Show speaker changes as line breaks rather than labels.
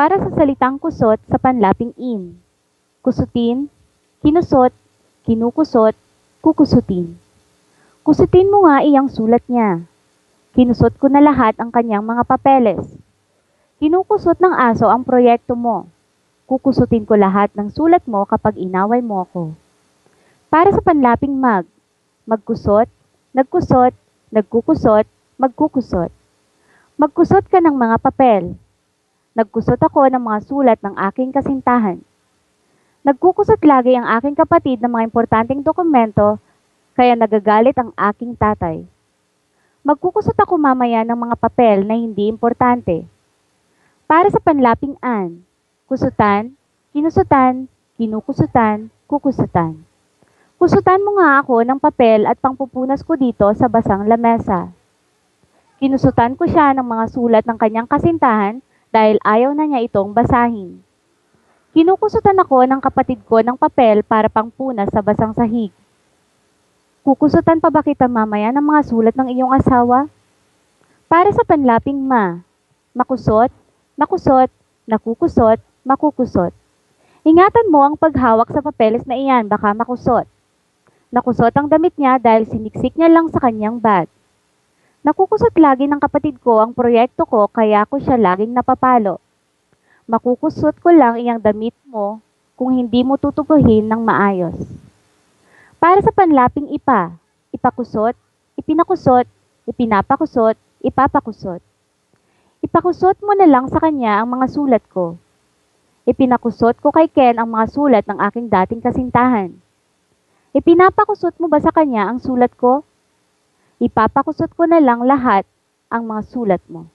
Para sa salitang kusot sa panlaping in. Kusutin, kinusot, kinukusot, kukusutin. Kusutin mo nga iyang sulat niya. Kinusot ko na lahat ang kanyang mga papeles. Kinukusot ng aso ang proyekto mo. Kukusutin ko lahat ng sulat mo kapag inaway mo ako. Para sa panlaping mag. Magkusot, nagkusot, nagkukusot, magkukusot. Magkusot ka ng mga papel. Nagkusot ako ng mga sulat ng aking kasintahan. Nagkukusot lagi ang aking kapatid ng mga importanteng dokumento, kaya nagagalit ang aking tatay. Magkukusot ako mamaya ng mga papel na hindi importante. Para sa panlaping an. Kusutan, kinusutan, kinukusutan, kukusutan. Kusutan mo nga ako ng papel at pangpupunas ko dito sa basang lamesa. Kinusutan ko siya ng mga sulat ng kanyang kasintahan dahil ayaw na niya itong basahin. Kinukusutan ako ng kapatid ko ng papel para pangpunas sa basang sahig. Kukusutan pa ba kita mamaya ng mga sulat ng iyong asawa? Para sa panlaping ma. Makusot, nakusot, nakukusot, makukusot. Ingatan mo ang paghawak sa papeles na iyan, baka makusot. Nakusot ang damit niya dahil siniksik niya lang sa kanyang bag. Nakukusot lagi ng kapatid ko ang proyekto ko kaya ako siya laging napapalo. Makukusot ko lang iyang damit mo kung hindi mo tutubuhin ng maayos. Para sa panlaping ipa, ipakusot, ipinakusot, ipinapakusot, ipapakusot. Ipakusot mo na lang sa kanya ang mga sulat ko. Ipinakusot ko kay Ken ang mga sulat ng aking dating kasintahan. Ipinapakusot mo ba sa kanya ang sulat ko? Ipapakusot ko na lang lahat ang mga sulat mo.